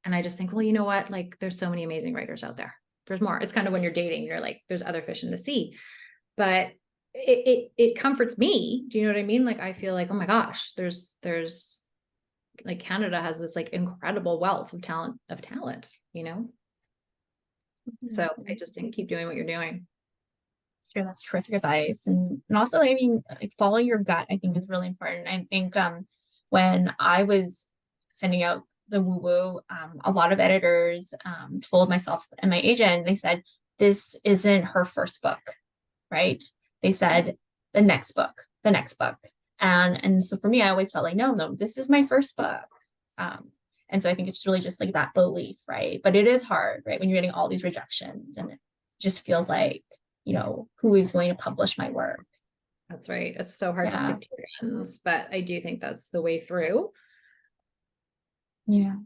And I just think, well, you know what? Like there's so many amazing writers out there. There's more. It's kind of when you're dating, you're like, there's other fish in the sea. But it comforts me. Do you know what I mean? Like I feel like, oh my gosh, there's like Canada has this like incredible wealth of talent, So I just think keep doing what you're doing. Sure, that's terrific advice. And also, I mean, like follow your gut, I think is really important. I think when I was sending out the woo woo, a lot of editors told myself and my agent, they said, this isn't her first book, right? They said the next book, the next book. And so for me, I always felt like, no, this is my first book. And so I think it's really just like that belief, right? But it is hard, right? When you're getting all these rejections and it just feels like, who is going to publish my work? That's right. It's so hard to Yeah. stick to your guns, but I do think that's the way through. Yeah.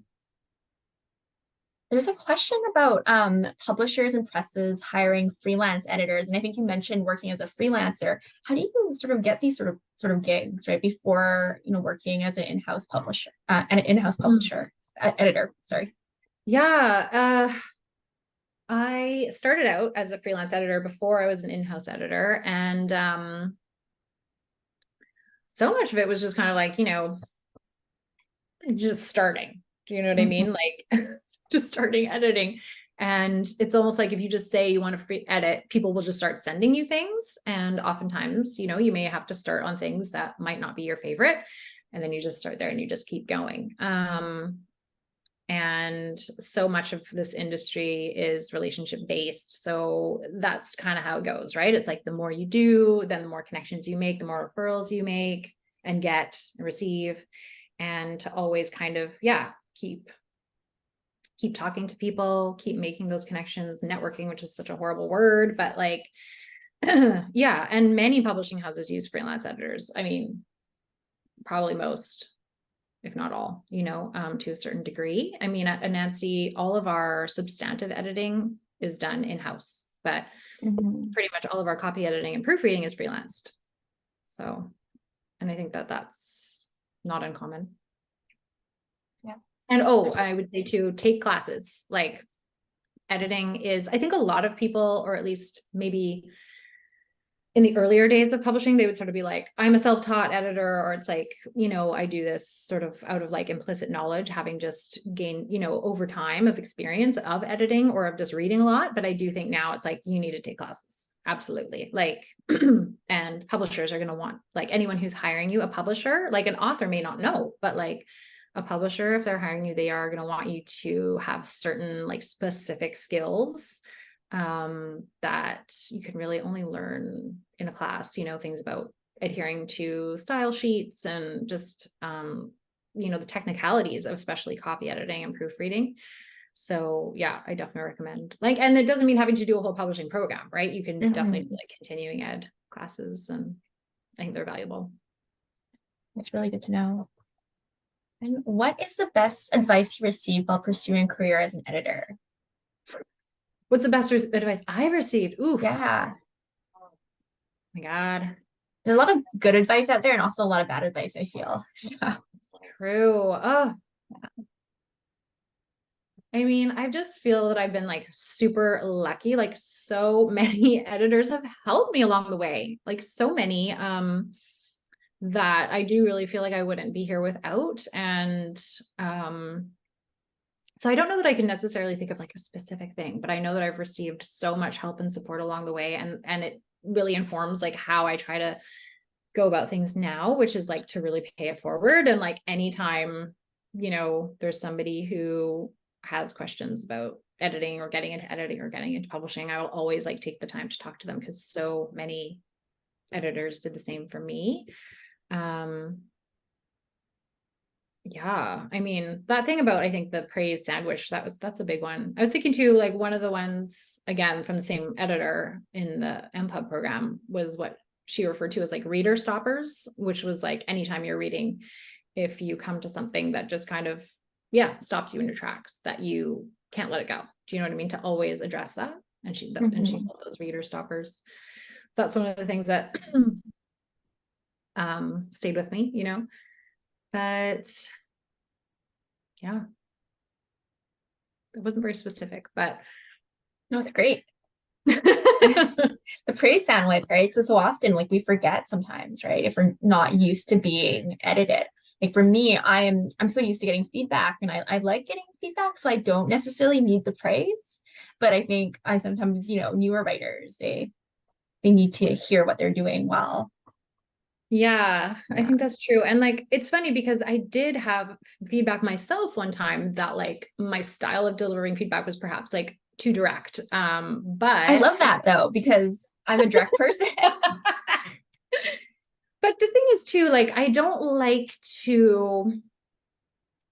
There's a question about publishers and presses hiring freelance editors. And I think you mentioned working as a freelancer. How do you sort of get these sort of gigs, right? Before, working as an in-house publisher, editor, sorry. Yeah. I started out as a freelance editor before I was an in-house editor. And so much of it was just kind of like, just starting. Do you know what I mean? Like just starting editing. And it's almost like if you just say you want to free edit, people will just start sending you things. And oftentimes, you may have to start on things that might not be your favorite. And then you just start there and you just keep going. And so much of this industry is relationship based. So that's kind of how it goes, right? It's like the more you do, then the more connections you make, the more referrals you make and get and receive. And to always kind of, keep talking to people, keep making those connections, networking, which is such a horrible word, but like, yeah. And many publishing houses use freelance editors. I mean, probably most, if not all, to a certain degree. I mean, at Anansi, all of our substantive editing is done in-house, but pretty much all of our copy editing and proofreading is freelanced. So, and I think that that's not uncommon. Yeah. And I would say too, take classes. Like editing is, I think a lot of people, or at least maybe in the earlier days of publishing, they would sort of be like, I'm a self-taught editor, or it's like, I do this sort of out of like implicit knowledge, having just gained, over time of experience of editing or of just reading a lot. But I do think now it's like, you need to take classes. Absolutely. Like, and publishers are going to want, like, anyone who's hiring you, a publisher, like an author may not know, but like a publisher, if they're hiring you, they are going to want you to have certain like specific skills that you can really only learn in a class, things about adhering to style sheets and just, the technicalities of especially copy editing and proofreading. So yeah, I definitely recommend, like, and it doesn't mean having to do a whole publishing program, right? You can definitely do like continuing ed classes, and I think they're valuable. That's really good to know. And what is the best advice you received while pursuing a career as an editor? What's the best advice I received? Ooh, yeah. Oh my God. There's a lot of good advice out there and also a lot of bad advice, I feel. So. That's true. Oh, yeah. I mean, I just feel that I've been like super lucky. Like so many editors have helped me along the way, like so many, that I do really feel like I wouldn't be here without. And, so I don't know that I can necessarily think of like a specific thing, but I know that I've received so much help and support along the way. And it really informs like how I try to go about things now, which is like to really pay it forward. And like anytime, there's somebody who has questions about editing or getting into editing or getting into publishing, I will always like take the time to talk to them, because so many editors did the same for me. Yeah, I mean, that thing about, I think, the praise sandwich, that's a big one. I was thinking too, like one of the ones, again, from the same editor in the MPub program, was what she referred to as like reader stoppers, which was like anytime you're reading, if you come to something that just kind of, yeah, stops you in your tracks, that you can't let it go. Do you know what I mean? To always address that. And she called those reader stoppers. That's one of the things that stayed with me, you know. But yeah, it wasn't very specific, but No, it's great. The praise sandwich, right? So often, like, we forget sometimes, right? If we're not used to being edited. Like for me, I'm so used to getting feedback, and I like getting feedback, so I don't necessarily need the praise. But I think I sometimes, newer writers, they need to hear what they're doing well. yeah, I think that's true. And like, it's funny because I did have feedback myself one time that like my style of delivering feedback was perhaps like too direct. But I love that though, because I'm a direct person. But the thing is too, like, I don't like to,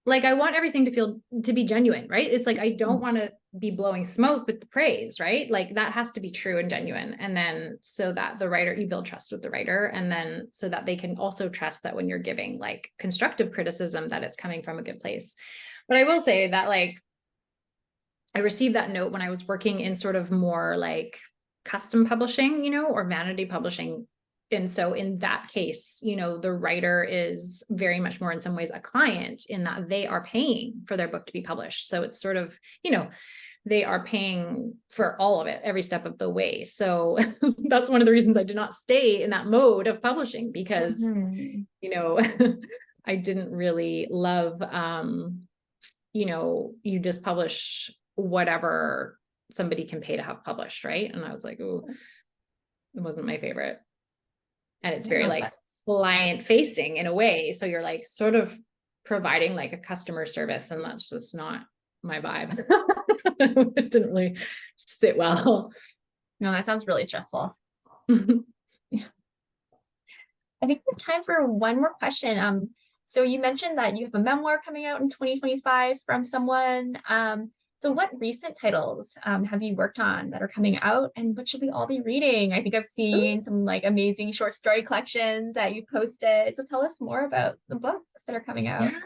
like, I want everything to be genuine, right? It's like, I don't want to be blowing smoke with the praise, right? Like that has to be true and genuine. And then so that the writer, you build trust with the writer, and then so that they can also trust that when you're giving like constructive criticism, that it's coming from a good place. But I will say that like, I received that note when I was working in sort of more like custom publishing, or vanity publishing. And so in that case, the writer is very much more in some ways a client, in that they are paying for their book to be published. So it's sort of, they are paying for all of it every step of the way. So that's one of the reasons I did not stay in that mode of publishing, because, I didn't really love, you just publish whatever somebody can pay to have published, right? And I was like, oh, it wasn't my favorite. And it's very like client facing in a way. So you're like sort of providing like a customer service, and that's just not my vibe. It didn't really sit well. No, that sounds really stressful. Yeah. I think we have time for one more question. So you mentioned that you have a memoir coming out in 2025 from someone. So what recent titles have you worked on that are coming out, and what should we all be reading? I think I've seen some like amazing short story collections that you posted. So tell us more about the books that are coming out. Yeah.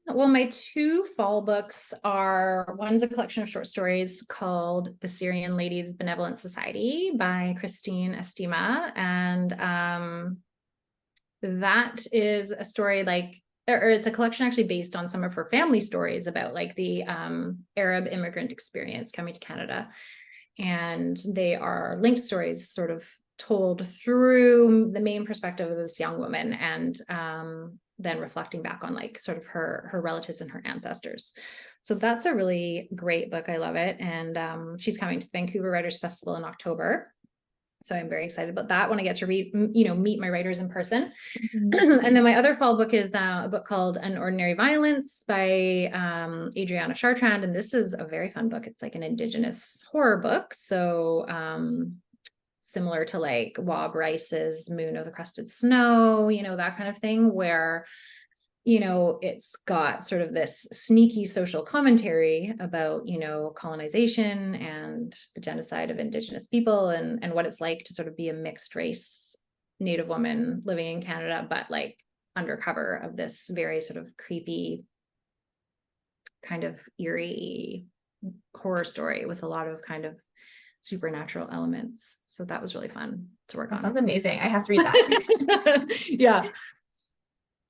Well, my two fall books are, one's a collection of short stories called The Syrian Ladies Benevolent Society by Christine Estima. And that is a story like, or it's a collection actually based on some of her family stories about like the Arab immigrant experience coming to Canada. And they are linked stories sort of told through the main perspective of this young woman, and then reflecting back on like sort of her relatives and her ancestors. So that's a really great book. I love it. And she's coming to the Vancouver Writers Festival in October. So I'm very excited about that when I get to read, meet my writers in person. And then my other fall book is a book called An Ordinary Violence by Adriana Chartrand. And this is a very fun book. It's like an Indigenous horror book. So similar to like Wab Rice's Moon of the Crusted Snow, that kind of thing, where it's got sort of this sneaky social commentary about, colonization and the genocide of Indigenous people, and what it's like to sort of be a mixed race Native woman living in Canada, but like undercover of this very sort of creepy, kind of eerie horror story with a lot of kind of supernatural elements. So that was really fun to work on. Sounds amazing. I have to read that. Yeah.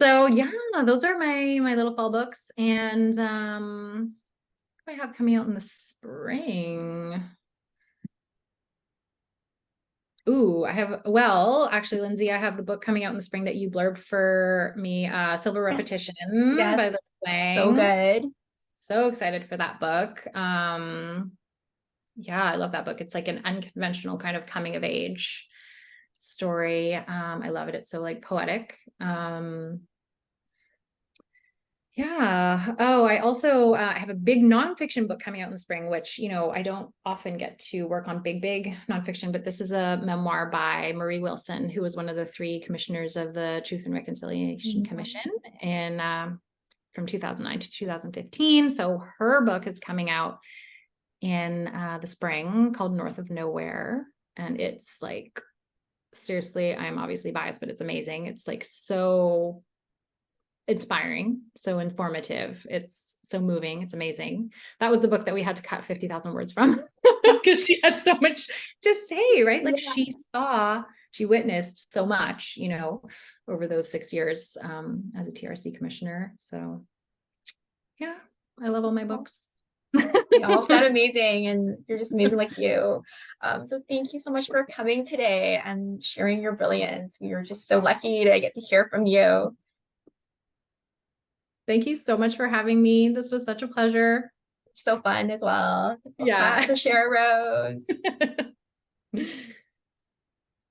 So yeah, those are my little fall books. And what do I have coming out in the spring? Ooh, actually, Lindsay, I have the book coming out in the spring that you blurbed for me, Silver Repetition by Liz Wang. So good. So excited for that book. Yeah, I love that book. It's like an unconventional kind of coming of age story. I love it. It's so like poetic. Yeah. Oh, I also I have a big nonfiction book coming out in the spring, which, I don't often get to work on big nonfiction, but this is a memoir by Marie Wilson, who was one of the three commissioners of the Truth and Reconciliation Commission in from 2009 to 2015. So her book is coming out in the spring called North of Nowhere. And it's like, seriously, I'm obviously biased, but it's amazing. It's like so inspiring, so informative. It's so moving. It's amazing. That was the book that we had to cut 50,000 words from because she had so much to say, right? Like she witnessed so much, over those 6 years as a TRC commissioner. So yeah, I love all my books. They all sound amazing, and you're just amazing like you. So thank you so much for coming today and sharing your brilliance. We are just so lucky to get to hear from you. Thank you so much for having me. This was such a pleasure. So fun as well. Yeah. For Shirarose.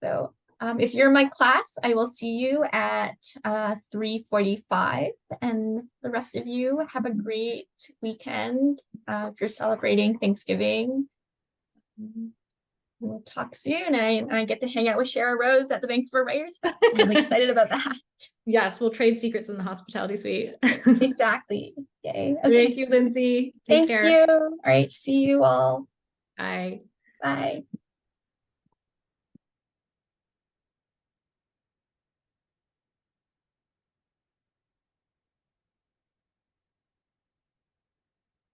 So if you're in my class, I will see you at 3:45, and the rest of you have a great weekend. If you're celebrating Thanksgiving, we'll talk soon. I get to hang out with Shirarose at the Vancouver Writers Fest. I'm really excited about that. Yes, we'll trade secrets in the hospitality suite. Exactly. Yay. Okay. Thank you, Lindsay. Thank you. All right. See you all. Bye. Bye.